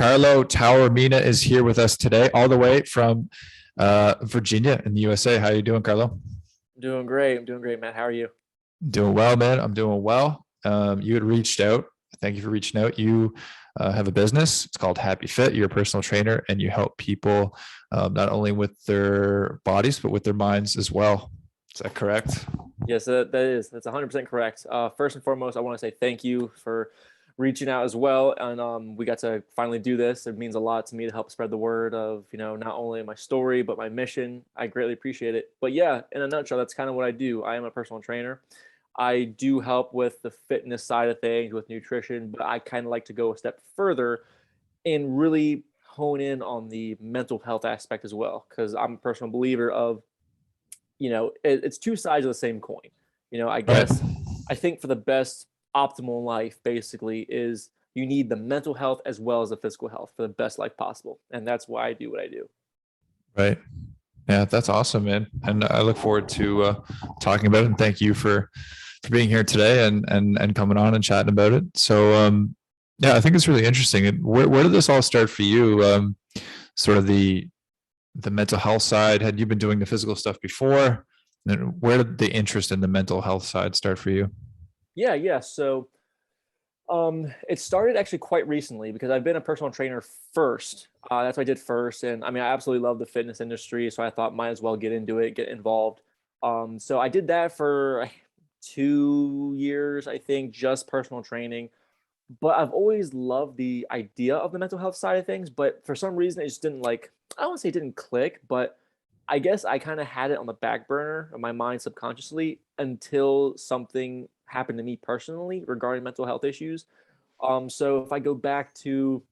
Carlo Taormina is here with us today, all the way from Virginia in the USA. How are you doing, Carlo? Doing great. I'm doing great, Matt. How are you? Doing well, man. I'm doing well. You had reached out. Thank you for reaching out. You have a business. It's called Happy Fit. You're a personal trainer, and you help people not only with their bodies but with their minds as well. Is that correct? Yes, that's 100% correct. First and foremost, I want to say thank you for reaching out as well, and we got to finally do this. It means a lot to me to help spread the word of not only my story but my mission. I greatly appreciate it. But yeah, in a nutshell, that's kind of what I do. I am a personal trainer. I do help with the fitness side of things, with nutrition, but I kind of like to go a step further and really hone in on the mental health aspect as well, because I'm a personal believer of it's two sides of the same coin. I Right. guess I think for the best optimal life, basically, is you need the mental health as well as the physical health for the best life possible. And that's why I do what I do. Right. Yeah, that's awesome, man. And I look forward to talking about it. And thank you for being here today and coming on and chatting about it. So yeah, I think it's really interesting. And where did this all start for you? Sort of the mental health side. Had you been doing the physical stuff before? And where did the interest in the mental health side start for you? Yeah. So it started actually quite recently because I've been a personal trainer first. That's what I did first. And I mean, I absolutely love the fitness industry. So I thought might as well get into it, get involved. So I did that for 2 years, I think, just personal training. But I've always loved the idea of the mental health side of things. But for some reason, it just didn't I don't want to say it didn't click, but I guess I kind of had it on the back burner of my mind subconsciously until something happened to me personally regarding mental health issues. So if I go back to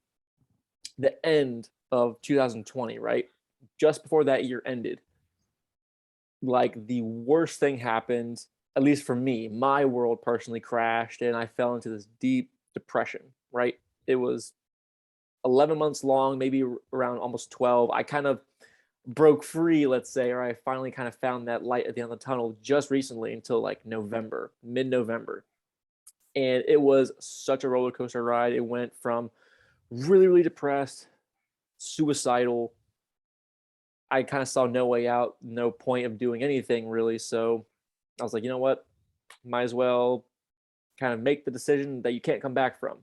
the end of 2020, right? Just before that year ended, like the worst thing happened, at least for me. My world personally crashed and I fell into this deep depression, right? It was 11 months long, maybe around almost 12. I kind of broke free, let's say, or I finally kind of found that light at the end of the tunnel just recently until like November, mid-November. And it was such a roller coaster ride. It went from really, really depressed, suicidal. I kind of saw no way out, no point of doing anything really. So I was like, you know what? Might as well kind of make the decision that you can't come back from.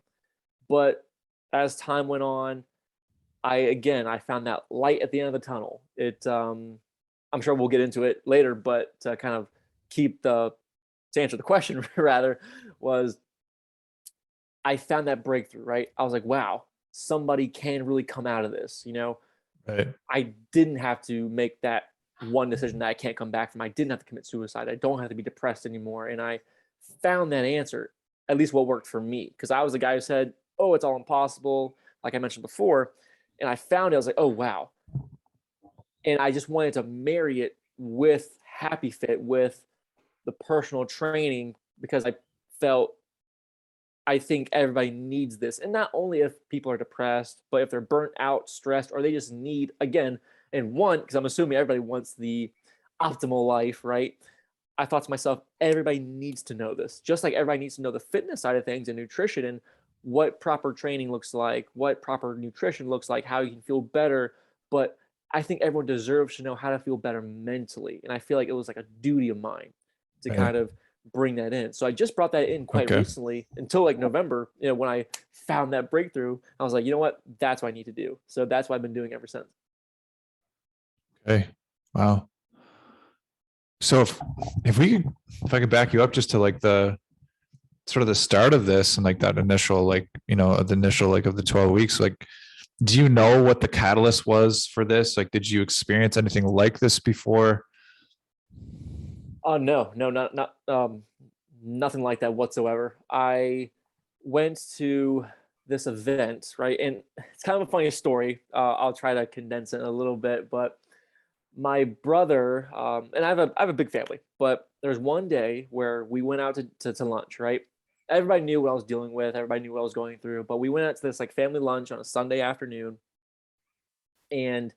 But as time went on, I found that light at the end of the tunnel. I'm sure we'll get into it later, but to kind of keep the to answer the question rather, was I found that breakthrough, right? I was like, wow, somebody can really come out of this. Right. I didn't have to make that one decision that I can't come back from. I didn't have to commit suicide. I don't have to be depressed anymore. And I found that answer, at least what worked for me. Because I was the guy who said, oh, it's all impossible, like I mentioned before. And I found it, I was like, oh, wow. And I just wanted to marry it with Happy Fit, with the personal training, because I think everybody needs this. And not only if people are depressed, but if they're burnt out, stressed, or they just need, again, and one, because I'm assuming everybody wants the optimal life, right? I thought to myself, everybody needs to know this, just like everybody needs to know the fitness side of things and nutrition and what proper training looks like, what proper nutrition looks like, how you can feel better. But I think everyone deserves to know how to feel better mentally. And I feel like it was like a duty of mine to Right. kind of bring that in. So I just brought that in quite Okay. recently until like November, when I found that breakthrough. I was like, you know what? That's what I need to do. So that's what I've been doing ever since. Okay. Wow. So if I could back you up just to like the sort of the start of this and like that initial the initial like of the 12 weeks, like do you know what the catalyst was for this? Like did you experience anything like this before? Oh no, not nothing like that whatsoever. I went to this event, right? And it's kind of a funny story. I'll try to condense it a little bit, but my brother, and I have a big family, but there's one day where we went out to lunch, right? Everybody knew what I was dealing with, everybody knew what I was going through, but we went out to this like family lunch on a Sunday afternoon, and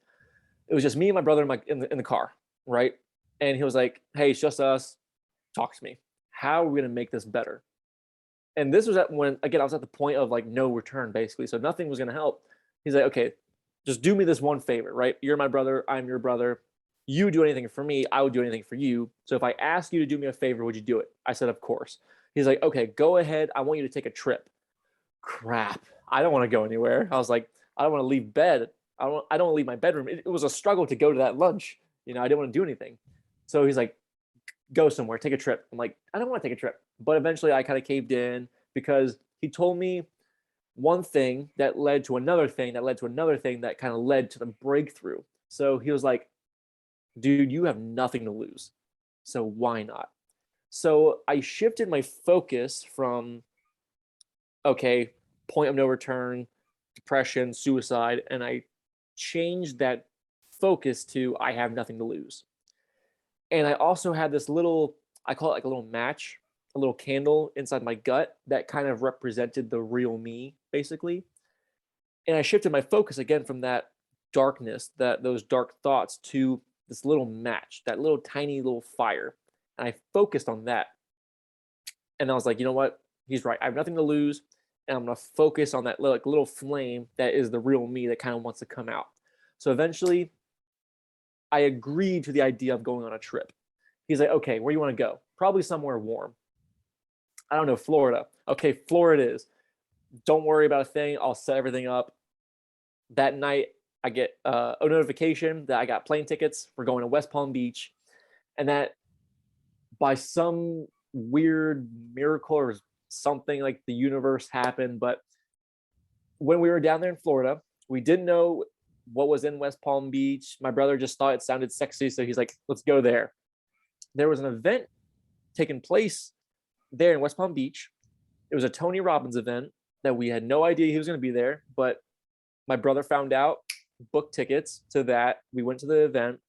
it was just me and my brother in the car, right? And he was like, "Hey, it's just us. Talk to me. How are we gonna make this better?" And this was when again I was at the point of like no return, basically. So nothing was gonna help. He's like, okay, just do me this one favor, right? You're my brother, I'm your brother. You do anything for me, I would do anything for you. So if I ask you to do me a favor, would you do it? I said, of course. He's like, okay, go ahead. I want you to take a trip. Crap. I don't want to go anywhere. I was like, I don't want to leave bed. I don't want to leave my bedroom. It was a struggle to go to that lunch. I didn't want to do anything. So he's like, go somewhere, take a trip. I'm like, I don't want to take a trip. But eventually I kind of caved in because he told me one thing that led to another thing that led to another thing that kind of led to the breakthrough. So he was like, dude, you have nothing to lose. So why not? So I shifted my focus from, okay, point of no return, depression, suicide, and I changed that focus to I have nothing to lose. And I also had this little, I call it like a little match, a little candle inside my gut that kind of represented the real me, basically. And I shifted my focus again from that darkness, that those dark thoughts to this little match, that little tiny little fire. And I focused on that. And I was like, you know what? He's right. I have nothing to lose. And I'm going to focus on that little flame that is the real me that kind of wants to come out. So eventually, I agreed to the idea of going on a trip. He's like, okay, where do you want to go? Probably somewhere warm. I don't know, Florida. Okay, Florida it is. Don't worry about a thing. I'll set everything up. That night, I get a notification that I got plane tickets. We're going to West Palm Beach. And that by some weird miracle or something, like the universe happened. But when we were down there in Florida, we didn't know what was in West Palm Beach. My brother just thought it sounded sexy. So he's like, let's go there. There was an event taking place there in West Palm Beach. It was a Tony Robbins event that we had no idea he was going to be there. But my brother found out, booked tickets to that. We went to the event.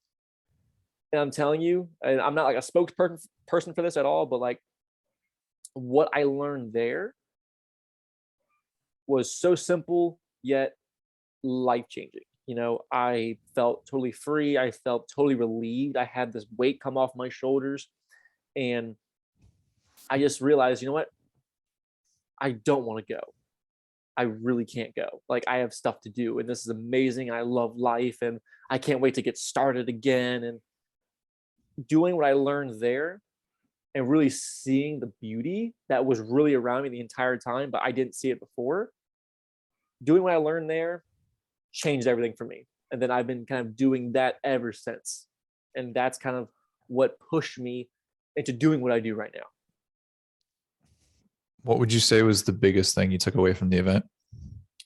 And I'm telling you, and I'm not like a spokesperson for this at all, but like what I learned there was so simple yet life changing. I felt totally free. I felt totally relieved. I had this weight come off my shoulders. And I just realized, you know what? I don't want to go. I really can't go. Like, I have stuff to do, and this is amazing. I love life, and I can't wait to get started again. And doing what I learned there and really seeing the beauty that was really around me the entire time, but I didn't see it before. Doing what I learned there changed everything for me. And then I've been kind of doing that ever since. And that's kind of what pushed me into doing what I do right now. What would you say was the biggest thing you took away from the event?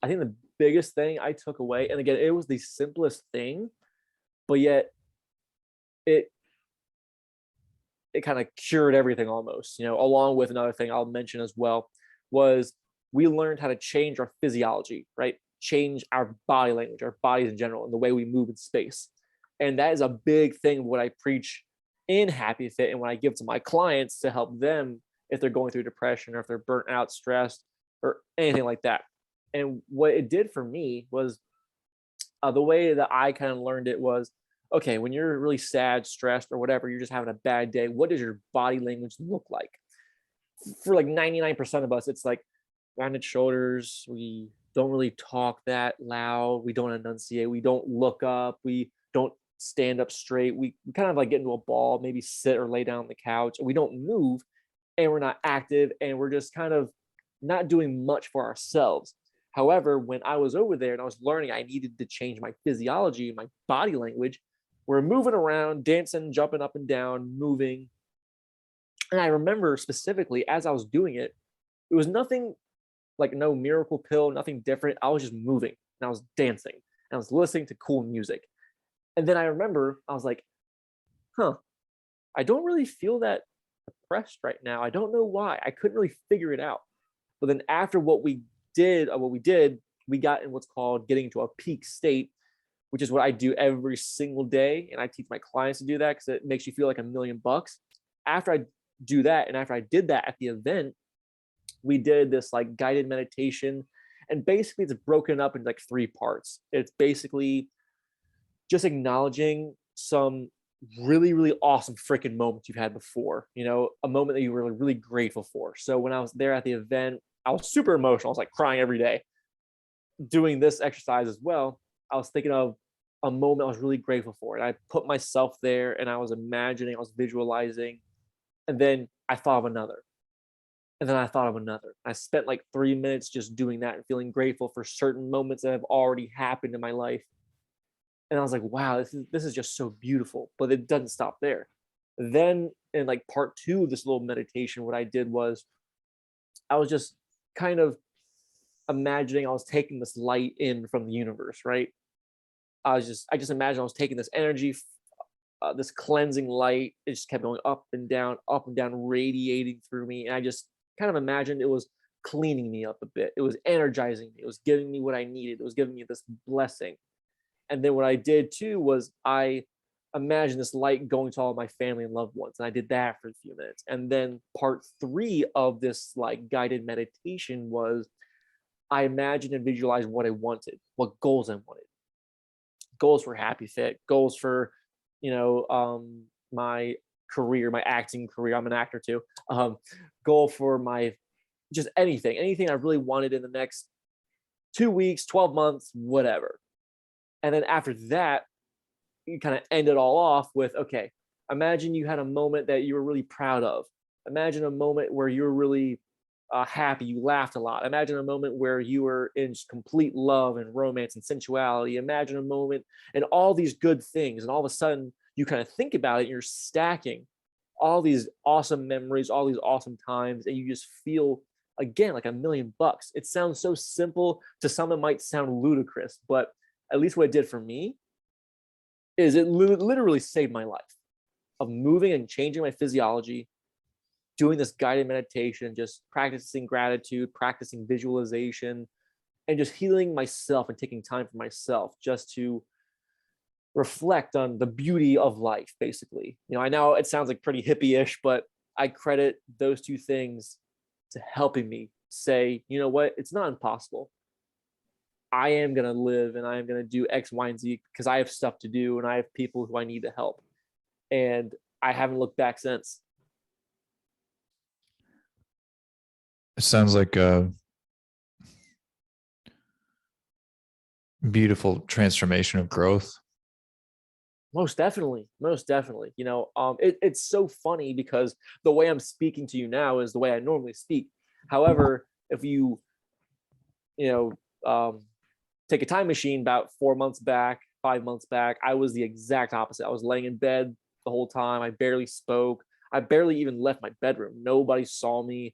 I think the biggest thing I took away, and again, it was the simplest thing, but yet it kind of cured everything almost, along with another thing I'll mention as well, was we learned how to change our physiology, right? Change our body language, our bodies in general, and the way we move in space. And that is a big thing of what I preach in Happy Fit and when I give to my clients to help them if they're going through depression or if they're burnt out, stressed, or anything like that. And what it did for me was the way that I kind of learned it was, okay, when you're really sad, stressed, or whatever, you're just having a bad day, what does your body language look like? For like 99% of us, it's like rounded shoulders. We don't really talk that loud. We don't enunciate. We don't look up. We don't stand up straight. We kind of like get into a ball, maybe sit or lay down on the couch. We don't move, and we're not active, and we're just kind of not doing much for ourselves. However, when I was over there and I was learning, I needed to change my physiology, my body language. We're moving around, dancing, jumping up and down, moving. And I remember specifically as I was doing it, it was nothing like no miracle pill, nothing different. I was just moving and I was dancing and I was listening to cool music. And then I remember I was like, I don't really feel that depressed right now. I don't know why. I couldn't really figure it out. But then after what we did, we got in what's called getting into a peak state, which is what I do every single day. And I teach my clients to do that because it makes you feel like $1,000,000. After I do that, and after I did that at the event, we did this like guided meditation. And basically it's broken up into like 3 parts. It's basically just acknowledging some really, really awesome freaking moments you've had before, a moment that you were really grateful for. So when I was there at the event, I was super emotional. I was like crying every day. doing this exercise as well, I was thinking of a moment I was really grateful for. And I put myself there and I was imagining, I was visualizing. And then I thought of another. And then I thought of another. I spent like 3 minutes just doing that and feeling grateful for certain moments that have already happened in my life. And I was like, wow, this is just so beautiful. But it doesn't stop there. Then in like part two of this little meditation, what I did was I was just kind of imagining I was taking this light in from the universe, right? I just imagined I was taking this energy, this cleansing light. It just kept going up and down, radiating through me. And I just kind of imagined it was cleaning me up a bit. It was energizing me. It was giving me what I needed. It was giving me this blessing. And then what I did too was I imagined this light going to all of my family and loved ones. And I did that for a few minutes. And then part three of this like guided meditation was I imagined and visualized what I wanted, what goals I wanted. Goals for Happy Fit, goals for, my career, my acting career. I'm an actor too. Goal for my just anything I really wanted in the next 2 weeks, 12 months, whatever. And then after that, you kind of end it all off with, okay, imagine you had a moment that you were really proud of. Imagine a moment where you were really happy, you laughed a lot. Imagine a moment where you were in complete love and romance and sensuality. Imagine a moment and all these good things. And all of a sudden, you kind of think about it, and you're stacking all these awesome memories, all these awesome times, and you just feel again like $1,000,000. It sounds so simple. To some, it might sound ludicrous, but at least what it did for me is it literally saved my life of moving and changing my physiology, doing this guided meditation, just practicing gratitude, practicing visualization, and just healing myself and taking time for myself just to reflect on the beauty of life, basically. I know it sounds like pretty hippie-ish, but I credit those two things to helping me say, you know what, it's not impossible. I am going to live and I am going to do X, Y, and Z because I have stuff to do and I have people who I need to help. And I haven't looked back since. It sounds like a beautiful transformation of growth. Most definitely, most definitely. It's so funny because the way I'm speaking to you now is the way I normally speak. However, if you take a time machine about 4 months back, 5 months back, I was the exact opposite. I was laying in bed the whole time. I barely spoke. I barely even left my bedroom. Nobody saw me.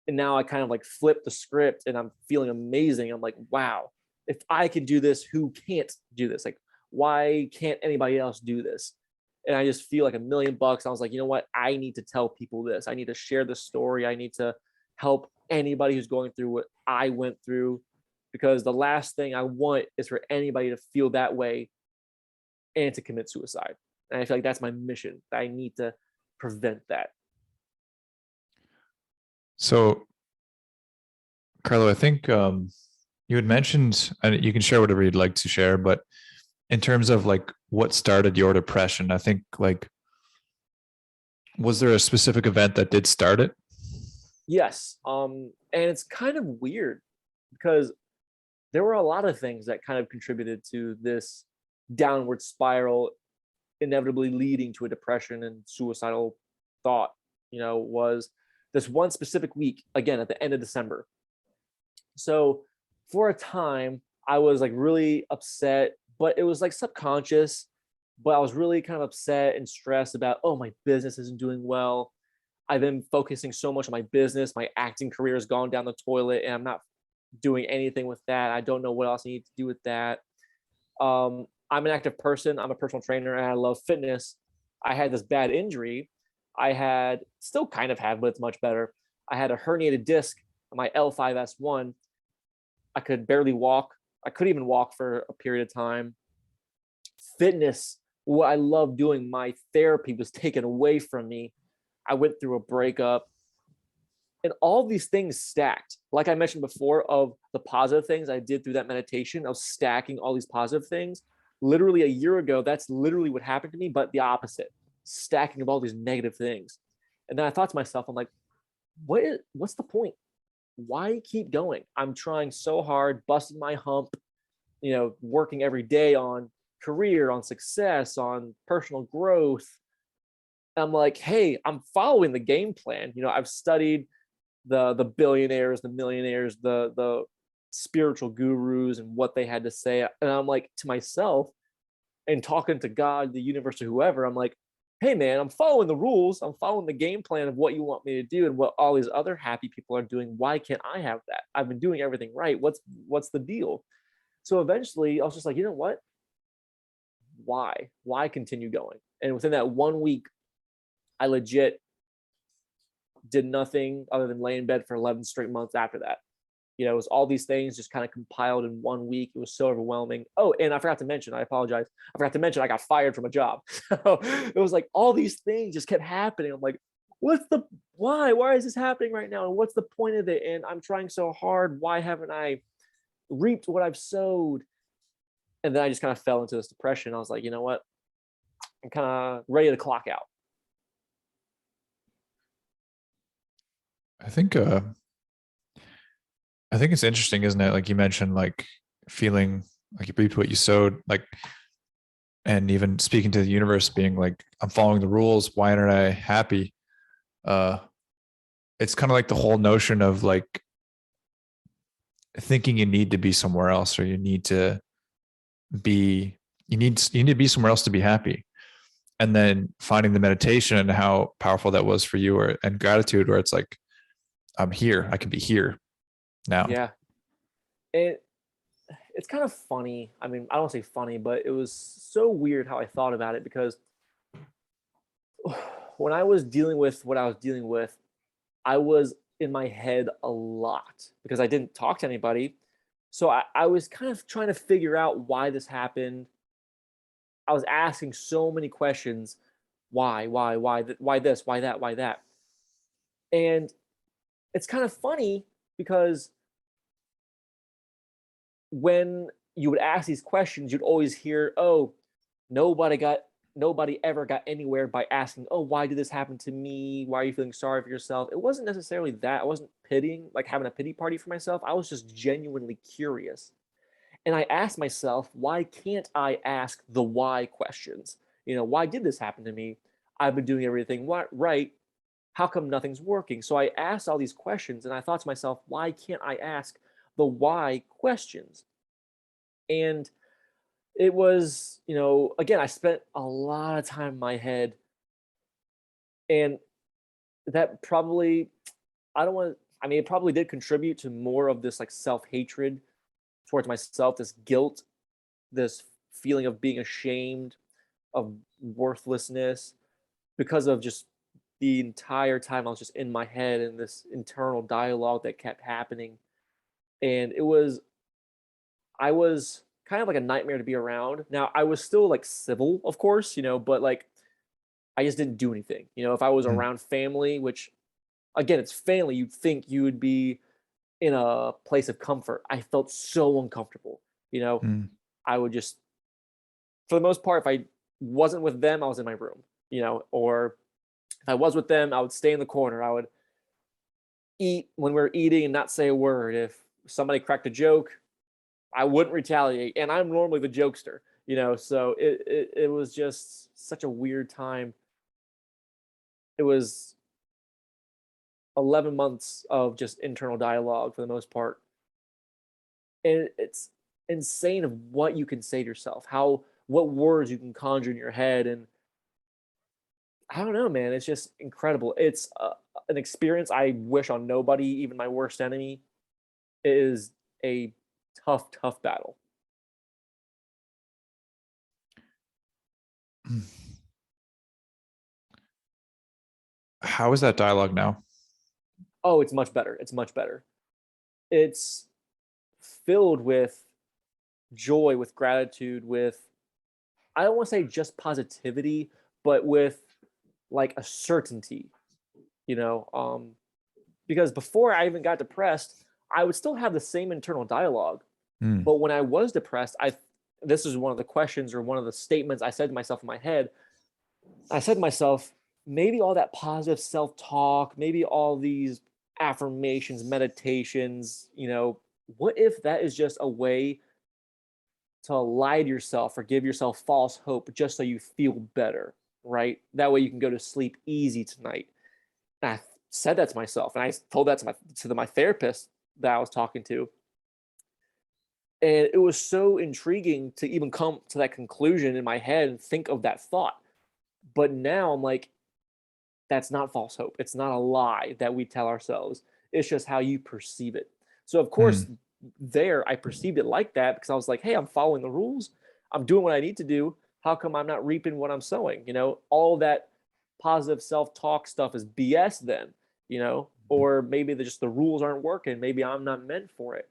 And now I kind of like flipped the script and I'm feeling amazing. I'm like, wow, if I can do this, who can't do this? Like, why can't anybody else do this? And I just feel like $1,000,000. I was like, you know what? I need to tell people this. I need to share this story. I need to help anybody who's going through what I went through, because the last thing I want is for anybody to feel that way and to commit suicide. And I feel like that's my mission. I need to prevent that. So, Carlo, I think you had mentioned, and you can share whatever you'd like to share, but in terms of like what started your depression, I think like, was there a specific event that did start it? Yes. And it's kind of weird because there were a lot of things that kind of contributed to this downward spiral, inevitably leading to a depression and suicidal thought. Was this one specific week, again at the end of December. So for a time, I was like really upset, but it was like subconscious. But I was really kind of upset and stressed about, oh, my business isn't doing well. I've been focusing so much on my business. My acting career has gone down the toilet and I'm not doing anything with that. I don't know what else I need to do with that. I'm an active person. I'm a personal trainer and I love fitness. I had this bad injury. I had still kind of have, but it's much better. I had a herniated disc on my L5S1. I could barely walk. I couldn't even walk for a period of time. Fitness, what I love doing, my therapy was taken away from me. I went through a breakup and all these things stacked. Like I mentioned before, of the positive things I did through that meditation, I was stacking all these positive things. Literally a year ago, that's literally what happened to me, but the opposite, stacking of all these negative things. And then I thought to myself, I'm like, what's the point? why keep going? I'm trying so hard, busting my hump, working every day on career, on success, on personal growth. I'm like, hey, I'm following the game plan. I've studied the billionaires, the millionaires, the spiritual gurus and what they had to say. And I'm like to myself and talking to God, the universe, or whoever, I'm like, hey man, I'm following the rules. I'm following the game plan of what you want me to do and what all these other happy people are doing. Why can't I have that? I've been doing everything right. What's the deal? So eventually I was just like, you know what? Why continue going? And within that 1 week, I legit did nothing other than lay in bed for 11 straight months after that. It was all these things just kind of compiled in 1 week. It was so overwhelming. Oh, and I forgot to mention, I apologize. I forgot to mention I got fired from a job. So it was like all these things just kept happening. I'm like, why is this happening right now? And what's the point of it? And I'm trying so hard. Why haven't I reaped what I've sowed? And then I just kind of fell into this depression. I was like, you know what? I'm kind of ready to clock out. I think it's interesting, isn't it? Like you mentioned, like feeling like you reaped what you sowed, like, and even speaking to the universe, being like, I'm following the rules. Why aren't I happy? It's kind of like the whole notion of like thinking you need to be somewhere else, or you need to be somewhere else to be happy. And then finding the meditation and how powerful that was for you, and gratitude, where it's like, I'm here. I can be here now. Yeah. It's kind of funny. I mean, I don't say funny, but it was so weird how I thought about it, because when I was dealing with what I was dealing with, I was in my head a lot because I didn't talk to anybody. So I was kind of trying to figure out why this happened. I was asking so many questions. Why this, why that, why that? And it's kind of funny because when you would ask these questions, you'd always hear, oh, nobody ever got anywhere by asking, oh, why did this happen to me? Why are you feeling sorry for yourself? It wasn't necessarily that. I wasn't pitying, like having a pity party for myself. I was just genuinely curious. And I asked myself, why can't I ask the why questions? Why did this happen to me? I've been doing everything right. How come nothing's working? So I asked all these questions and I thought to myself, why can't I ask the why questions? And it was, again, I spent a lot of time in my head, and that probably, it probably did contribute to more of this like self-hatred towards myself, this guilt, this feeling of being ashamed, of worthlessness, because of just the entire time I was just in my head and this internal dialogue that kept happening. And I was kind of like a nightmare to be around. Now, I was still like civil, of course, but like I just didn't do anything. If I was Mm. around family, which again, it's family, you'd think you would be in a place of comfort. I felt so uncomfortable. Mm. I would just, for the most part, if I wasn't with them, I was in my room, or if I was with them, I would stay in the corner. I would eat when we were eating and not say a word. If somebody cracked a joke, I wouldn't retaliate. And I'm normally the jokester, so it was just such a weird time. It was 11 months of just internal dialogue for the most part. And it's insane of what you can say to yourself, what words you can conjure in your head. And I don't know, man, it's just incredible. It's an experience I wish on nobody, even my worst enemy. It is a tough battle. How is that dialogue now? Oh, it's much better. It's much better. It's filled with joy, with gratitude, with, I don't want to say just positivity, but with like a certainty, you know, um, because before I even got depressed, I would still have the same internal dialogue. Mm. But when I was depressed, this is one of the questions or one of the statements I said to myself in my head. I said to myself, maybe all that positive self-talk, maybe all these affirmations, meditations, what if that is just a way to lie to yourself or give yourself false hope just so you feel better, right? That way you can go to sleep easy tonight. And I said that to myself, and I told that to my therapist that I was talking to. And it was so intriguing to even come to that conclusion in my head and think of that thought. But now I'm like, that's not false hope. It's not a lie that we tell ourselves. It's just how you perceive it. So of course, there I perceived it like that because I was like, hey, I'm following the rules. I'm doing what I need to do. How come I'm not reaping what I'm sowing? All that positive self-talk stuff is BS then, or maybe the rules aren't working. Maybe I'm not meant for it.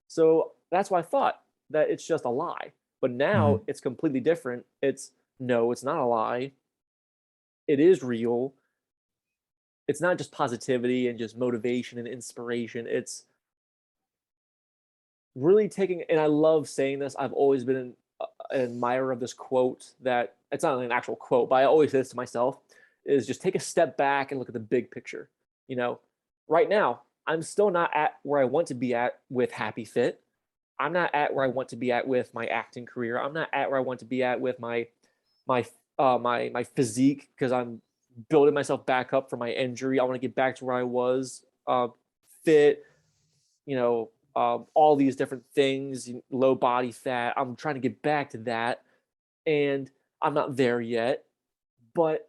So that's why I thought that it's just a lie. But now it's completely different. No, it's not a lie. It is real. It's not just positivity and just motivation and inspiration. It's really taking, and I love saying this. I've always been an admirer of this quote that it's not an actual quote, but I always say this to myself is just take a step back and look at the big picture. Right now, I'm still not at where I want to be at with Happy Fit. I'm not at where I want to be at with my acting career. I'm not at where I want to be at with my physique because I'm building myself back up from my injury. I want to get back to where I was fit, all these different things, low body fat. I'm trying to get back to that. And I'm not there yet, but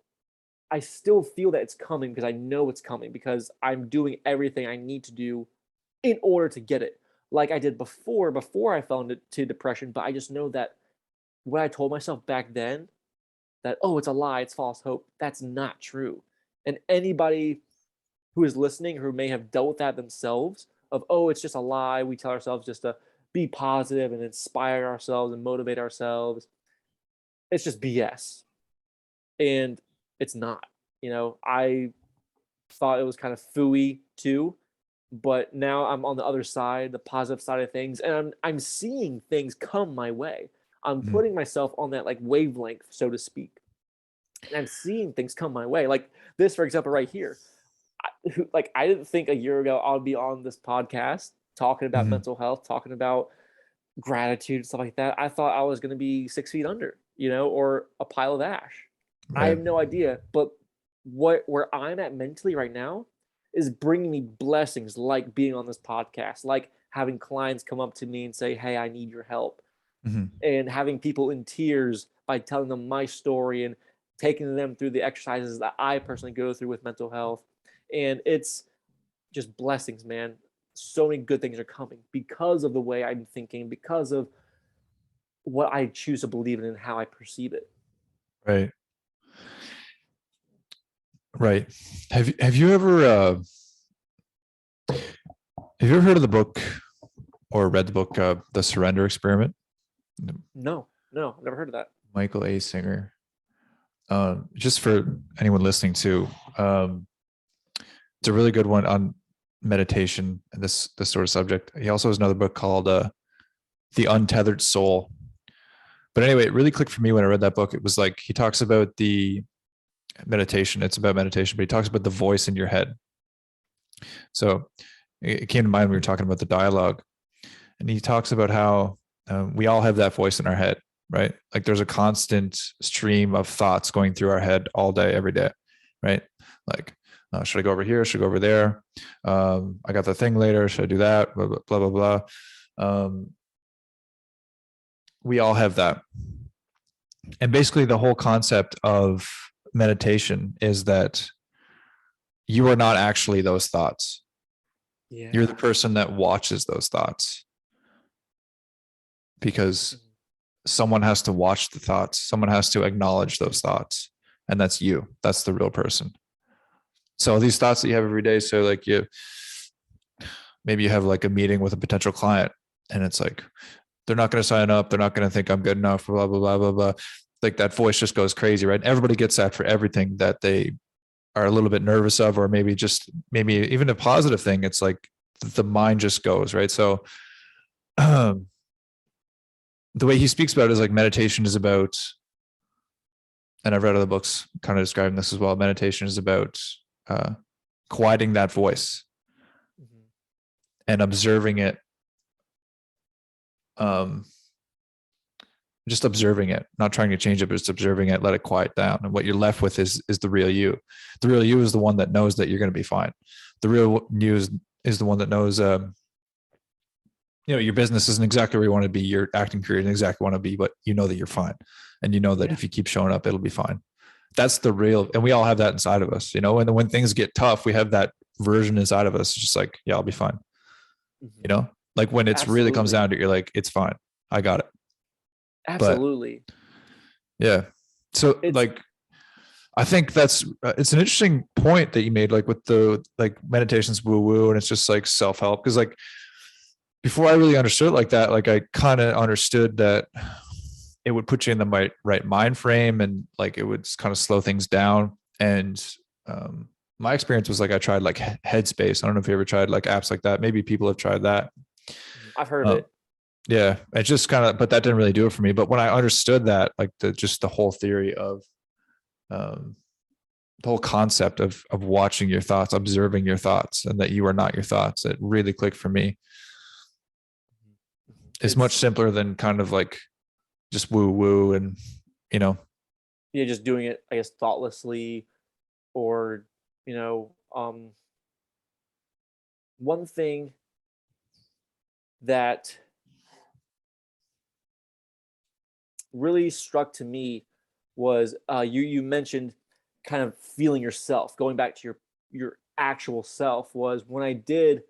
I still feel that it's coming because I know it's coming because I'm doing everything I need to do in order to get it. Like I did before I fell into depression, but I just know that what I told myself back then, that, oh, it's a lie, it's false hope, that's not true. And anybody who is listening who may have dealt with that themselves of, oh, it's just a lie, we tell ourselves just to be positive and inspire ourselves and motivate ourselves, it's just BS. And it's not. I thought it was kind of phooey too, but now I'm on the other side, the positive side of things, and I'm seeing things come my way. I'm putting myself on that like wavelength, so to speak. And I'm seeing things come my way. Like this, for example, right here. I didn't think a year ago I would be on this podcast talking about mental health, talking about gratitude and stuff like that. I thought I was going to be 6 feet under, or a pile of ash. Right. I have no idea. But where I'm at mentally right now is bringing me blessings like being on this podcast, like having clients come up to me and say, hey, I need your help. And having people in tears by telling them my story and taking them through the exercises that I personally go through with mental health. And it's just blessings, man. So many good things are coming because of the way I'm thinking, because of what I choose to believe in and how I perceive it. Right. Right. Have you ever heard of the book or read the book The Surrender Experiment? No, I've never heard of that. Michael A. Singer. Just for anyone listening too, it's a really good one on meditation and this sort of subject. He also has another book called The Untethered Soul. But anyway, it really clicked for me when I read that book. It was like he talks about the meditation. It's about meditation, but he talks about the voice in your head. So it came to mind when we were talking about the dialogue, and he talks about how we all have that voice in our head, right? Like there's a constant stream of thoughts going through our head all day, every day, right? Like, should I go over here? Should I go over there? I got the thing later. Should I do that? Blah, blah, blah, blah. We all have that. And basically the whole concept of meditation is that you are not actually those thoughts. Yeah. You're the person that watches those thoughts, because someone has to watch the thoughts. Someone has to acknowledge those thoughts. And that's you. That's the real person. So these thoughts that you have every day. So like maybe you have like a meeting with a potential client and it's like, they're not going to sign up. They're not going to think I'm good enough, blah, blah, blah, blah, blah. Like that voice just goes crazy, right? Everybody gets that for everything that they are a little bit nervous of, or maybe even a positive thing. It's like the mind just goes, right? So the way he speaks about it is like meditation is about, and I've read other books kind of describing this as well. Meditation is about quieting that voice, and observing it, um, just observing it, not trying to change it, but just observing it, let it quiet down. And what you're left with is the real you. The real you is the one that knows that you're going to be fine. The real you is the one that knows, your business isn't exactly where you want to be. Your acting career isn't exactly want to be, but you know that you're fine. And you know that if you keep showing up, it'll be fine. That's the real, and we all have that inside of us, and then when things get tough, we have that version inside of us. It's just like, yeah, I'll be fine. Like when it's really comes Absolutely. down to it, you're like, it's fine. I got it. But Absolutely. yeah. So It's like, I think that's it's an interesting point that you made, like with the like meditations woo woo, and it's just like self help. Because like before I really understood it like that, like I kind of understood that it would put you in the right mind frame, and like it would kind of slow things down. And my experience was like I tried like Headspace. I don't know if you ever tried like apps like that. Maybe people have tried that. I've heard of Um, it. yeah, it just kind of, but that didn't really do it for me. But when I understood that, like the whole theory of um, the whole concept of watching your thoughts, observing your thoughts, and that you are not your thoughts, it really clicked for me. It's much It's simpler than kind of like just woo woo and you know. yeah, just doing it, I guess, thoughtlessly, or you know, one thing that really struck to me was you mentioned kind of feeling yourself, going back to your actual self. Was when I did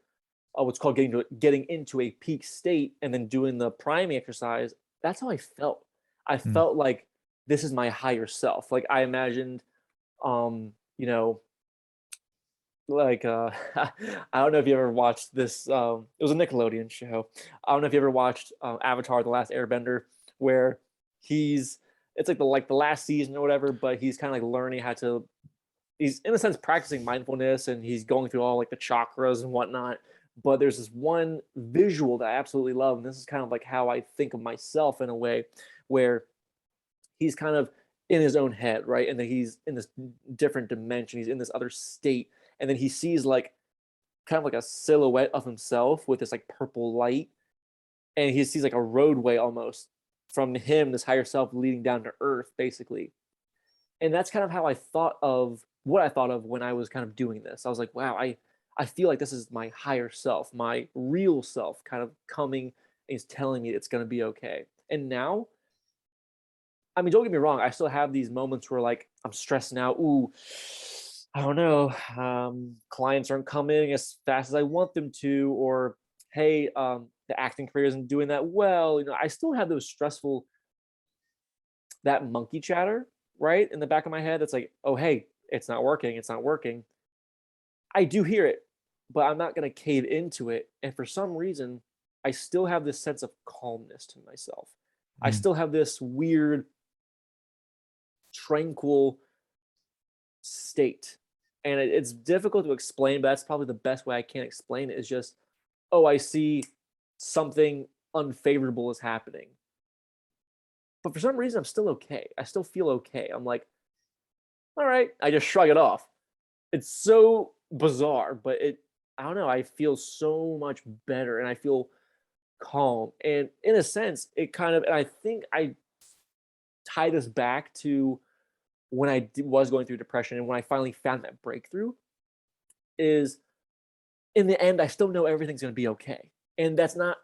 what's called getting into a peak state and then doing the priming exercise. That's how I felt. I Mm. felt like this is my higher self. Like I imagined, you know, like I don't know if you ever watched this. It was a Nickelodeon show. I don't know if you ever watched Avatar: The Last Airbender, where he's it's like the last season or whatever, but he's kind of like learning how to. He's in a sense practicing mindfulness, and he's going through all like the chakras and whatnot. But there's this one visual that I absolutely love, and this is kind of like how I think of myself in a way, where he's kind of in his own head, right? And then he's in this different dimension. He's in this other state, and then he sees like kind of like a silhouette of himself with this like purple light, and he sees like a roadway almost from him, this higher self leading down to earth, basically. And that's kind of how I thought of what I thought of when I was kind of doing this. I was like, wow, I feel like this is my higher self, my real self, kind of coming and he's telling me it's going to be okay. And now, I mean, don't get me wrong, I still have these moments where like I'm stressing out. Ooh, I don't know. Clients aren't coming as fast as I want them to, or hey, the acting career isn't doing that well. I still have those stressful, that monkey chatter, right, in the back of my head. That's like, oh, hey, it's not working. It's not working. I do hear it, but I'm not going to cave into it. And for some reason, I still have this sense of calmness to myself. I Mm. still have this weird, tranquil state. And it's difficult to explain, but that's probably the best way I can explain it is just, oh, I see something unfavorable is happening. But for some reason, I'm still okay. I still feel okay. I'm like, all right, I just shrug it off. It's so bizarre, but I don't know, I feel so much better and I feel calm. And in a sense, it kind of, and I think I tie this back to when was going through depression and when I finally found that breakthrough is in the end, I still know everything's going to be okay. And that's not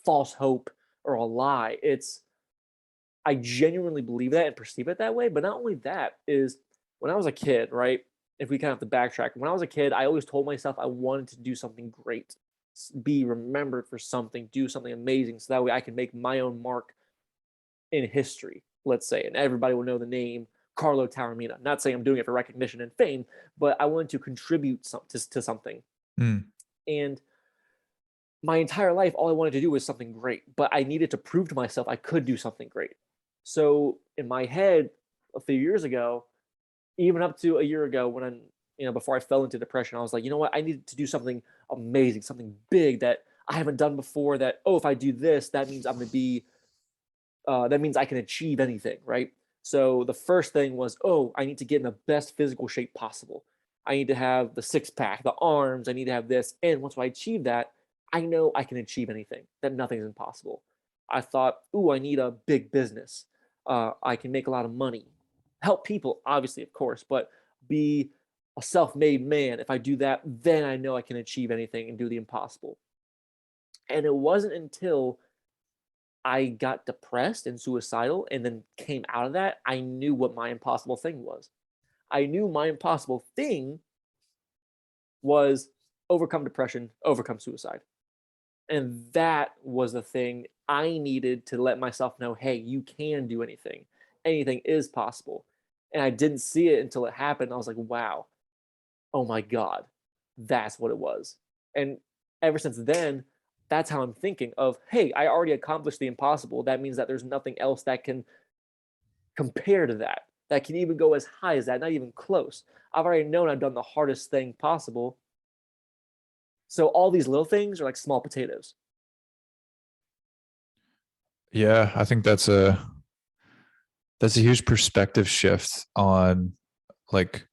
false hope or a lie. It's, I genuinely believe that and perceive it that way. But not only that is when I was a kid, right? If we kind of have to backtrack, when I was a kid, I always told myself I wanted to do something great, be remembered for something, do something amazing, so that way I can make my own mark in history, let's say, and everybody will know the name Carlo Taormina. Not saying I'm doing it for recognition and fame, but I wanted to contribute to something. Mm. And my entire life, all I wanted to do was something great, but I needed to prove to myself I could do something great. So in my head, a few years ago, even up to a year ago, when before I fell into depression, I was like, you know what, I needed to do something amazing, something big that I haven't done before. That, oh, if I do this, that means I'm going to be, that means I can achieve anything, right? So the first thing was, oh, I need to get in the best physical shape possible. I need to have the six pack, the arms, I need to have this. And once I achieve that, I know I can achieve anything, that nothing's impossible. I thought, ooh, I need a big business. I can make a lot of money, help people, obviously, of course, but be a self-made man. If I do that, then I know I can achieve anything and do the impossible. And it wasn't until I got depressed and suicidal and then came out of that, I knew what my impossible thing was. I knew my impossible thing was overcome depression, overcome suicide. And that was the thing I needed to let myself know, hey, you can do anything. Anything is possible. And I didn't see it until it happened. I was like, wow, oh my God, that's what it was. And ever since then, that's how I'm thinking of, hey, I already accomplished the impossible. That means that there's nothing else that can compare to that, that can even go as high as that, not even close. I've already known I've done the hardest thing possible. So all these little things are like small potatoes. Yeah, I think that's a huge perspective shift on, like,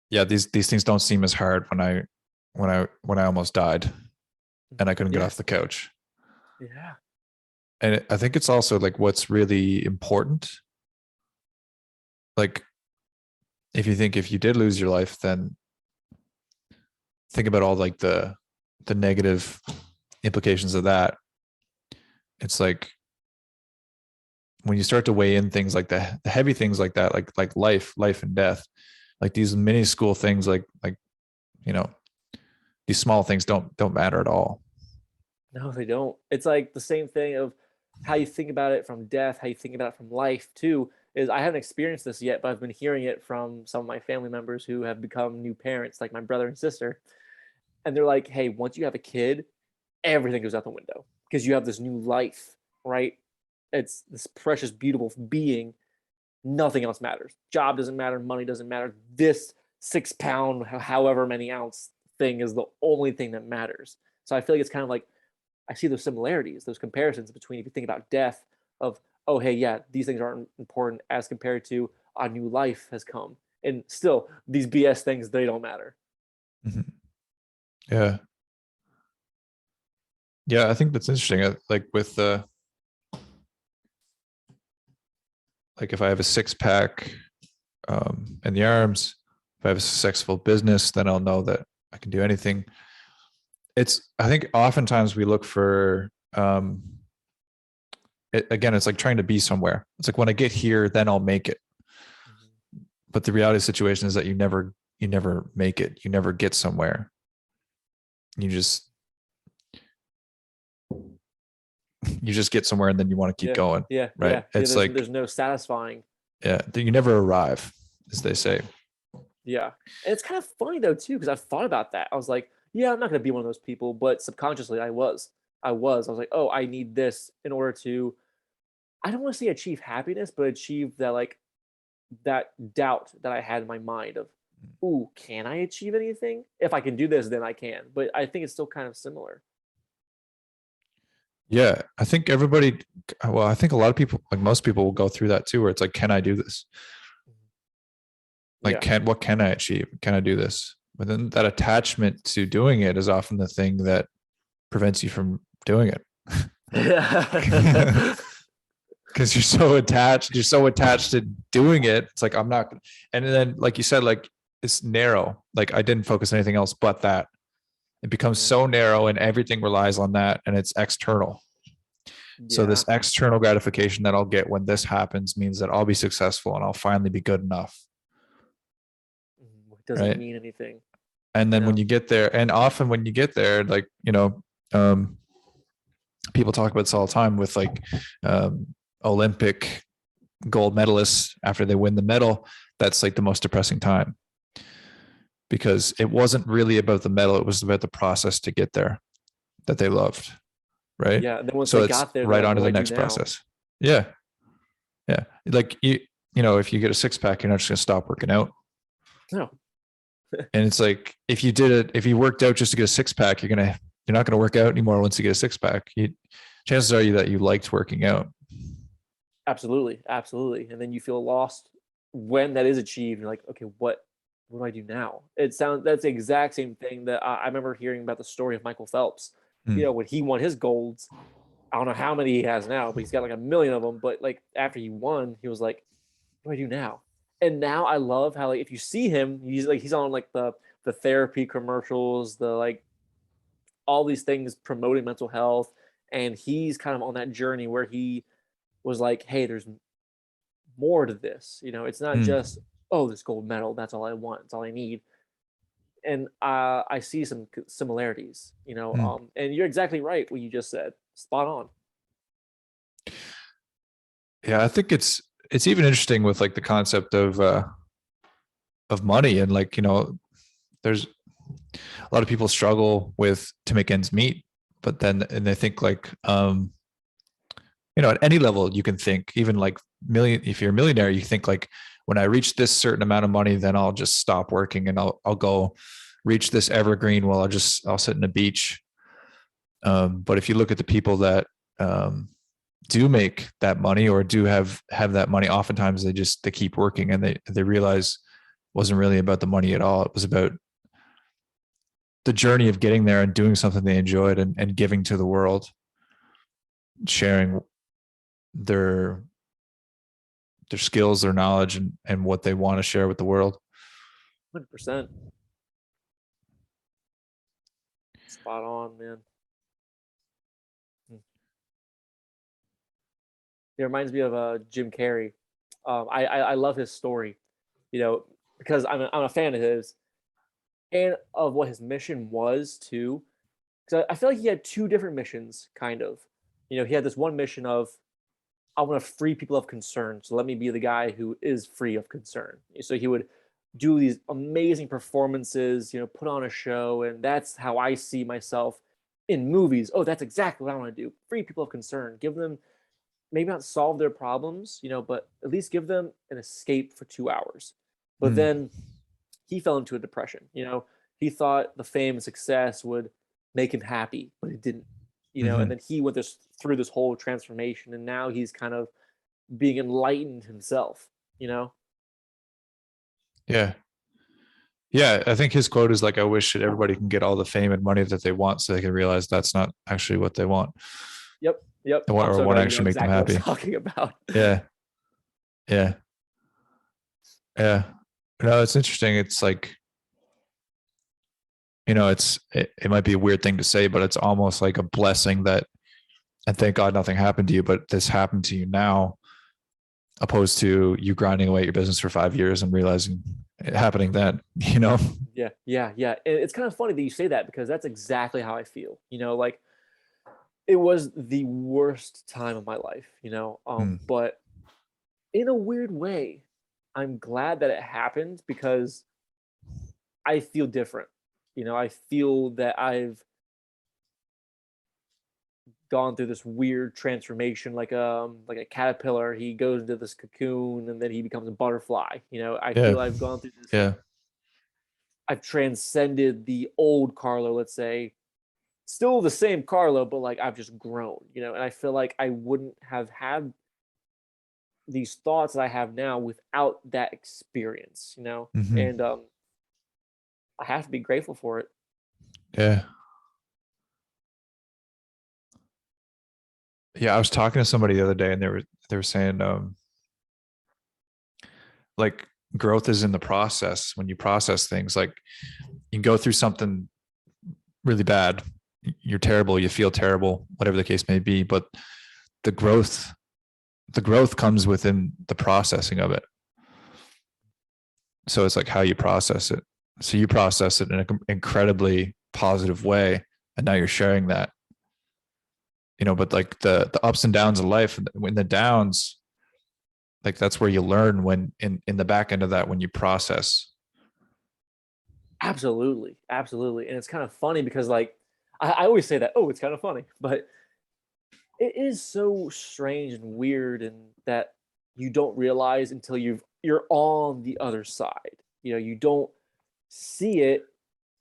yeah, these things don't seem as hard when I almost died and I couldn't get Yeah. off the couch. Yeah. And I think it's also like what's really important. Like, if you did lose your life, then think about all like the negative implications of that. It's like when you start to weigh in things like the heavy things like that, like life and death, like these minuscule things, like you know, these small things don't matter at all. No, they don't. It's like the same thing of how you think about it from death, how you think about it from life too. Is I haven't experienced this yet, but I've been hearing it from some of my family members who have become new parents, like my brother and sister. And they're like, hey, once you have a kid, everything goes out the window because you have this new life, right? It's this precious, beautiful being. Nothing else matters. Job doesn't matter. Money doesn't matter. This 6 pound, however many ounce thing is the only thing that matters. So I feel like it's kind of like I see those similarities, those comparisons between if you think about death of, oh, hey, yeah, these things aren't important as compared to a new life has come. And still, these BS things, they don't matter. Mhm. Yeah, yeah, I think that's interesting. Like with like if I have a six pack in the arms, if I have a successful business, then I'll know that I can do anything. I think oftentimes we look for again, it's like trying to be somewhere. It's like when I get here, then I'll make it. But the reality of the situation is that you never make it. You never get somewhere. You just you just get somewhere and then you want to keep Yeah, going. yeah, Right. yeah. It's There's like, no satisfying. yeah, you never arrive, as they say. Yeah. And it's kind of funny though too, because I've thought about that. I was like, yeah, I'm not gonna be one of those people, but subconsciously I was. I was like, oh, I need this in order to I don't want to say achieve happiness, but achieve that like that doubt that I had in my mind of, ooh, can I achieve anything? If I can do this, then I can. But I think it's still kind of similar. Yeah, I think everybody, well, I think a lot of people, like most people, will go through that too, where it's like, can I do this? Like, Yeah. what can I achieve? Can I do this? But then that attachment to doing it is often the thing that prevents you from doing it. Yeah. Because you're so attached to doing it. It's like, I'm not. And then, like you said, like it's narrow. Like I didn't focus on anything else but that. It becomes Mhm. so narrow and everything relies on that and it's external. So Yeah. this external gratification that I'll get when this happens means that I'll be successful and I'll finally be good enough. It doesn't Right. mean anything. And then when No. you get there, and often when you get there, like, um, people talk about this all the time with like Olympic gold medalists after they win the medal. That's like the most depressing time because it wasn't really about the medal. It was about the process to get there that they loved. Right. Yeah. And then once So they it's got there, they're right like, on what to do the I do next now? process. Yeah. Yeah. Like if you get a six pack, you're not just going to stop working out. No. And it's like, if you worked out just to get a six pack, you're not going to work out anymore once you get a six pack. Chances are that you liked working out. Absolutely. Absolutely. And then you feel lost when that is achieved, you're like, okay, what do I do now? That's the exact same thing that I remember hearing about the story of Michael Phelps. Mm, When he won his golds, I don't know how many he has now, but he's got like a million of them. But like after he won, he was like, what do I do now? And now I love how, like, if you see him, he's on like the therapy commercials, the like all these things promoting mental health, and he's kind of on that journey where he was like, hey, there's more to this. It's not mm, just, oh, this gold medal, that's all I want, it's all I need. And I see some similarities, mm. and you're exactly right what you just said, spot on. Yeah, I think it's even interesting with like the concept of money, and like, there's a lot of people struggle with to make ends meet, but then and they think like at any level you can think, even like million, if you're a millionaire, you think like, when I reach this certain amount of money, then I'll just stop working and I'll go reach this evergreen. Well, I'll sit in a beach. But if you look at the people that do make that money, or do have that money, oftentimes they keep working, and they realize it wasn't really about the money at all. It was about the journey of getting there and doing something they enjoyed, and giving to the world, sharing their skills, their knowledge, and what they want to share with the world. 100%. Spot on, man. It reminds me of Jim Carrey. I love his story, you know, because I'm a fan of his and of what his mission was too. Because I feel like he had two different missions, kind of. He had this one mission of, I want to free people of concern, so let me be the guy who is free of concern. So he would do these amazing performances, put on a show, and that's how I see myself in movies. Oh, that's exactly what I want to do: free people of concern, give them, maybe not solve their problems, but at least give them an escape for 2 hours. But Mm, then he fell into a depression. He thought the fame and success would make him happy, but it didn't. And mhm. then he went through this whole transformation, and now he's kind of being enlightened himself. You know, Yeah. Yeah, I think his quote is like, "I wish that everybody can get all the fame and money that they want, so they can realize that's not actually what they want, yep, yep. I'm or so won't glad you know actually make them exactly what I'm happy." talking about. Yeah, yeah, yeah. No, it's interesting. It's like, it might be a weird thing to say, but it's almost like a blessing that, and thank God nothing happened to you, but this happened to you now, opposed to you grinding away at your business for 5 years and realizing it happening then. Yeah, yeah, yeah. And it's kind of funny that you say that, because that's exactly how I feel. Like, it was the worst time of my life. Mm, But in a weird way, I'm glad that it happened, because I feel different. I feel that I've gone through this weird transformation, like a caterpillar. He goes into this cocoon and then he becomes a butterfly. I yeah, feel I've gone through this. yeah. I've transcended the old Carlo, let's say, still the same Carlo, but like I've just grown. And I feel like I wouldn't have had these thoughts that I have now without that experience. Hmm. And I have to be grateful for it. Yeah. Yeah, I was talking to somebody the other day, and they were saying, like, growth is in the process. When you process things, like, you can go through something really bad, you're terrible, you feel terrible, whatever the case may be, but the growth the growth comes within the processing of it. So it's like how you process it. So you process it in an incredibly positive way, and now you're sharing that. But like the ups and downs of life, when the downs, like, that's where you learn, when in the back end of that, when you process. Absolutely, absolutely. And it's kind of funny because, like, I always say that, oh, it's kind of funny, but it is so strange and weird, and that you don't realize until you're on the other side. You don't see it,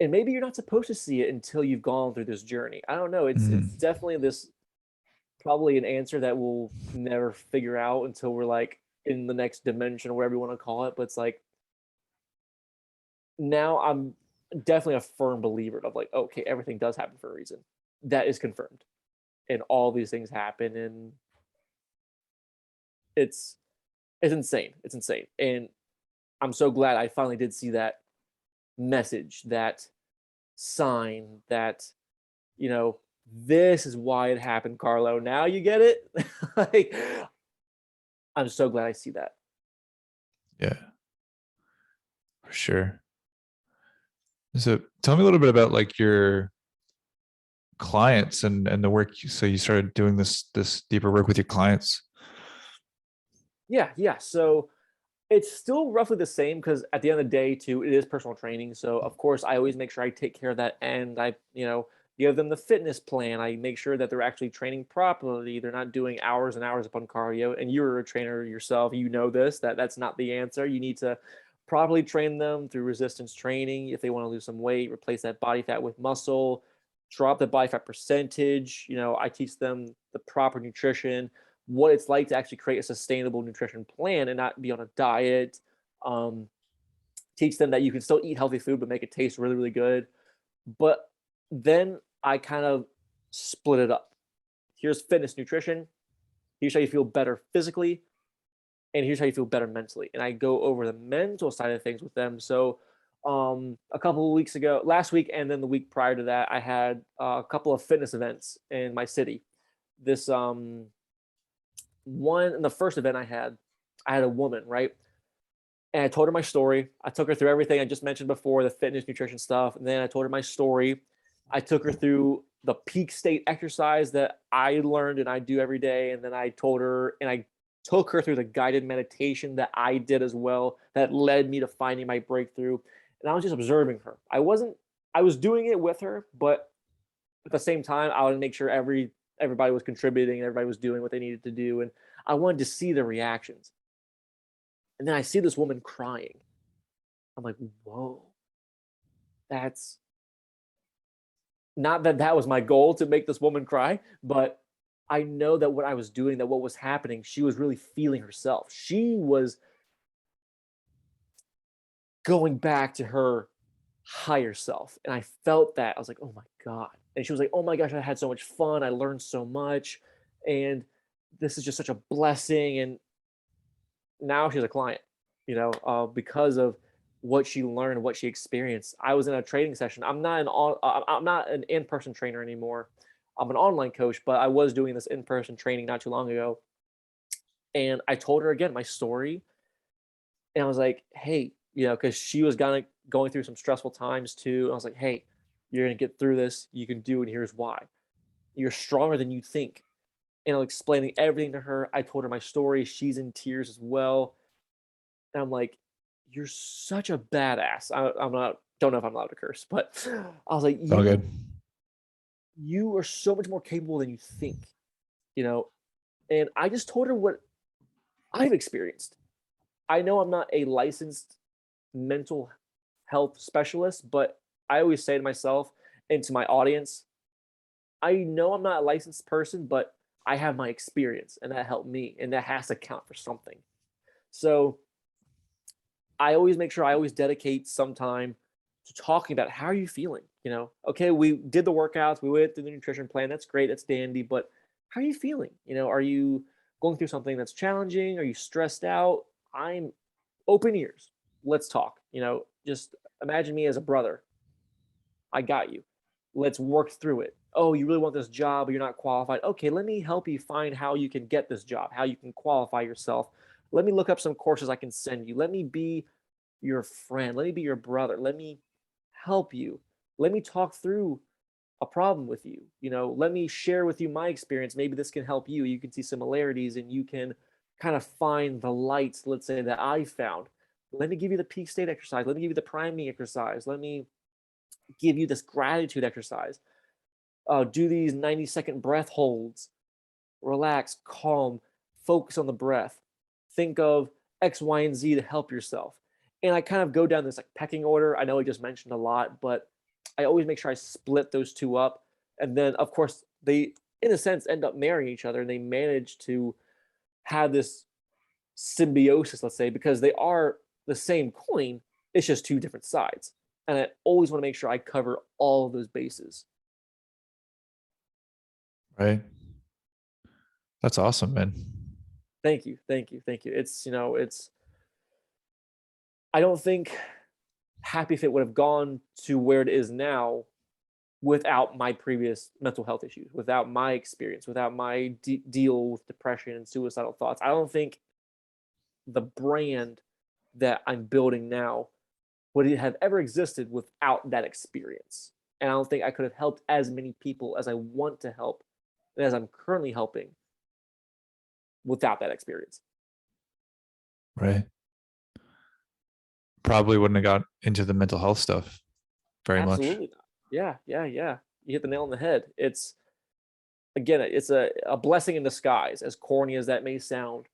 and maybe you're not supposed to see it until you've gone through this journey. I don't know. It's Mm. definitely this, probably an answer that we'll never figure out until we're like in the next dimension or whatever you want to call it. But it's like now I'm definitely a firm believer of like, okay, everything does happen for a reason. That is confirmed. And all these things happen, and it's it's insane. It's insane. And I'm so glad I finally did see that message, that sign, that, you know, this is why it happened, Carlo. Now you get it. Like, I'm so glad I see that. Yeah, for sure. So tell me a little bit about like your clients and the work. So you started doing this deeper work with your clients. Yeah, yeah. So it's still roughly the same because at the end of the day, too, it is personal training. So of course, I always make sure I take care of that end. I, give them the fitness plan. I make sure that they're actually training properly. They're not doing hours and hours upon cardio. And you're a trainer yourself. You know this, that that's not the answer. You need to properly train them through resistance training. If they want to lose some weight, replace that body fat with muscle, drop the body fat percentage. I teach them the proper nutrition, what it's like to actually create a sustainable nutrition plan and not be on a diet. Um, Teach them that you can still eat healthy food but make it taste really, really good. But then I kind of split it up. Here's fitness nutrition. Here's how you feel better physically, and here's how you feel better mentally. And I go over the mental side of things with them. So a couple of weeks ago, last week, and then the week prior to that, I had a couple of fitness events in my city. This one in the first event I had a woman, right? And I told her my story. I took her through everything I just mentioned before, the fitness, nutrition stuff. And then I told her my story. I took her through the peak state exercise that I learned and I do every day. And then I told her, and I took her through the guided meditation that I did as well, that led me to finding my breakthrough. And I was just observing her. I was doing it with her, but at the same time, I would make sure everybody was contributing and everybody was doing what they needed to do. And I wanted to see the reactions. And then I see this woman crying. I'm like, whoa, that's not that that was my goal to make this woman cry, but I know that what I was doing, that what was happening, she was really feeling herself. She was going back to her higher self. And I felt that. I was like, oh my God. And she was like, oh my gosh, I had so much fun. I learned so much. And this is just such a blessing. And now she's a client, because of what she learned, what she experienced. I was in a training session. I'm not an in-person trainer anymore. I'm an online coach, but I was doing this in-person training not too long ago. And I told her again my story, and I was like, hey, because she was going through some stressful times too. And I was like, hey, you're gonna get through this. You can do it. And here's why. You're stronger than you think. And I'm explaining everything to her. I told her my story. She's in tears as well. And I'm like, you're such a badass. I'm not, don't know if I'm allowed to curse, but I was like, It's all good. you are so much more capable than you think, you know? And I just told her what I've experienced. I know I'm not a licensed mental health specialist, but I always say to myself and to my audience, I know I'm not a licensed person, but I have my experience and that helped me, and that has to count for something. So I always make sure I always dedicate some time to talking about how are you feeling? Okay, we did the workouts, we went through the nutrition plan. That's great, that's dandy, but how are you feeling? Are you going through something that's challenging? Are you stressed out? I'm open ears. Let's talk. Just imagine me as a brother. I got you. Let's work through it. Oh, you really want this job, but you're not qualified. Okay, let me help you find how you can get this job, how you can qualify yourself. Let me look up some courses I can send you. Let me be your friend. Let me be your brother. Let me help you. Let me talk through a problem with you. Let me share with you my experience. Maybe this can help you. You can see similarities and you can kind of find the lights, let's say, that I found. Let me give you the peak state exercise. Let me give you the priming exercise. Let me give you this gratitude exercise. Do these 90-second breath holds. Relax, calm, focus on the breath. Think of X, Y, and Z to help yourself. And I kind of go down this like pecking order. I know I just mentioned a lot, but I always make sure I split those two up. And then, of course, they, in a sense, end up marrying each other, and they manage to have this symbiosis, let's say, because they are the same coin. It's just two different sides. And I always want to make sure I cover all of those bases. Right. That's awesome, man. Thank you. Thank you. Thank you. It's, I don't think Happy Fit would have gone to where it is now without my previous mental health issues, without my experience, without my deal with depression and suicidal thoughts. I don't think the brand that I'm building now would it have ever existed without that experience. And I don't think I could have helped as many people as I want to help and as I'm currently helping without that experience. Right. Probably wouldn't have got into the mental health stuff very much. Absolutely not. Yeah, yeah, yeah. You hit the nail on the head. It's again, it's a blessing in disguise, as corny as that may sound.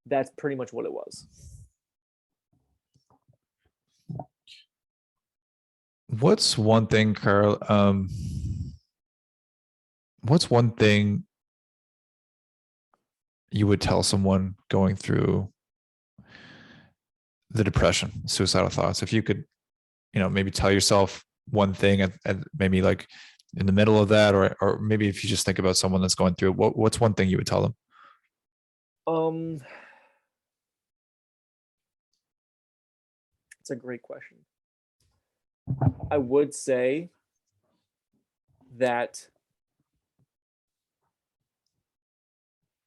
That's pretty much what it was. What's one thing, Carl? What's one thing you would tell someone going through the depression, suicidal thoughts? If you could, maybe tell yourself one thing at maybe like in the middle of that, or maybe if you just think about someone that's going through it, what's one thing you would tell them? It's a great question. I would say that,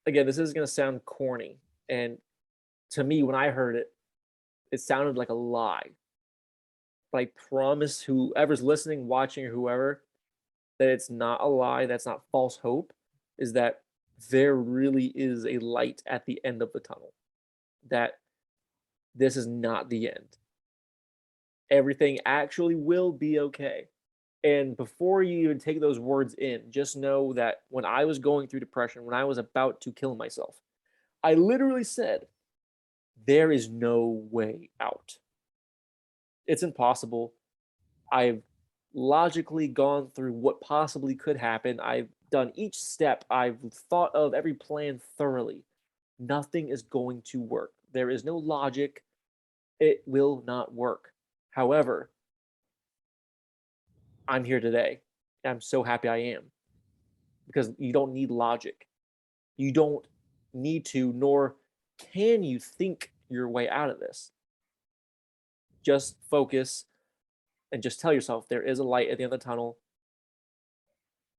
again, this is going to sound corny. And to me, when I heard it, it sounded like a lie. But I promise whoever's listening, watching, or whoever, that it's not a lie, that's not false hope, is that there really is a light at the end of the tunnel. That this is not the end. Everything actually will be okay. And before you even take those words in, just know that when I was going through depression, when I was about to kill myself, I literally said, there is no way out. It's impossible. I've logically gone through what possibly could happen. I've done each step. I've thought of every plan thoroughly. Nothing is going to work. There is no logic. It will not work. However, I'm here today. I'm so happy I am, because you don't need logic. You don't need to, nor can you think your way out of this. Just focus and just tell yourself there is a light at the end of the tunnel.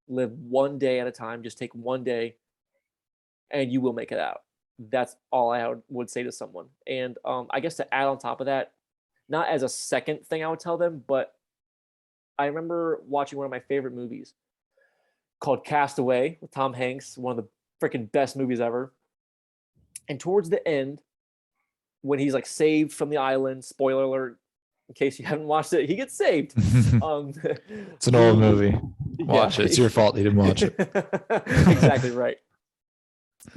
Live one day at a time. Just take one day and you will make it out. That's all I would say to someone. And I guess to add on top of that, not as a second thing I would tell them, but I remember watching one of my favorite movies called Castaway with Tom Hanks, one of the freaking best movies ever. And towards the end, when he's like saved from the island, spoiler alert, in case you haven't watched it, he gets saved. It's an old movie. Watch it. It's your fault you didn't watch it. Exactly right.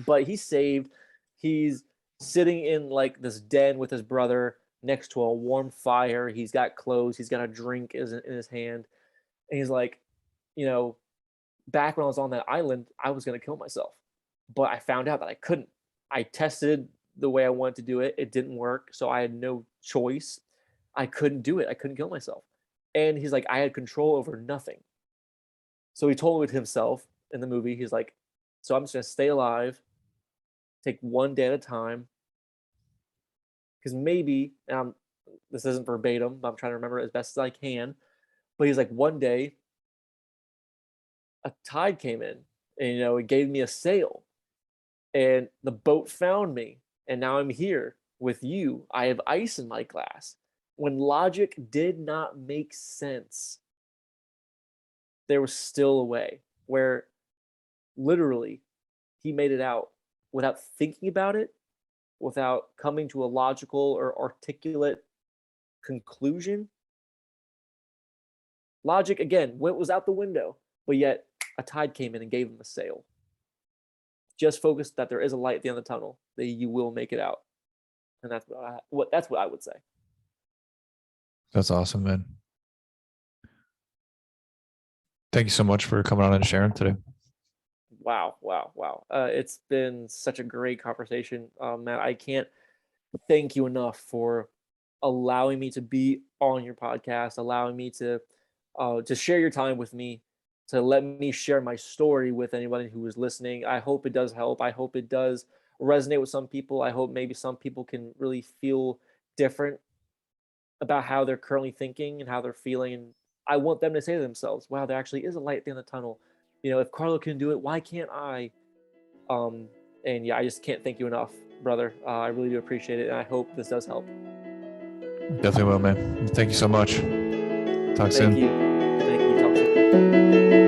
But he's saved. He's sitting in like this den with his brother next to a warm fire. He's got clothes. He's got a drink in his hand. And he's like, back when I was on that island, I was going to kill myself. But I found out that I couldn't. I tested the way I wanted to do it. It didn't work. So I had no choice. I couldn't do it. I couldn't kill myself. And he's like, I had control over nothing. So he told it himself in the movie. He's like, so I'm just going to stay alive, take one day at a time. Because maybe, and this isn't verbatim, but I'm trying to remember it as best as I can. But he's like, one day, a tide came in and, it gave me a sail. And the boat found me. And now I'm here with you. I have ice in my glass. When logic did not make sense, there was still a way where literally he made it out without thinking about it, without coming to a logical or articulate conclusion. Logic, again, was out the window, but yet a tide came in and gave him a sail. Just focus that there is a light at the end of the tunnel, that you will make it out. And that's what I would say. That's awesome, man. Thank you so much for coming on and sharing today. Wow. Wow. Wow. It's been such a great conversation, Matt. I can't thank you enough for allowing me to be on your podcast, allowing me to share your time with me, to let me share my story with anybody who is listening. I hope it does help. I hope it does resonate with some people. I hope maybe some people can really feel different about how they're currently thinking and how they're feeling. And I want them to say to themselves, wow, there actually is a light at the end of the tunnel. If Carlo can do it, why can't I? Um, and yeah, I just can't thank you enough, brother. I really do appreciate it. And I hope this does help. Definitely will, man. Thank you so much. Talk Thank soon. you. Thank you. Talk soon.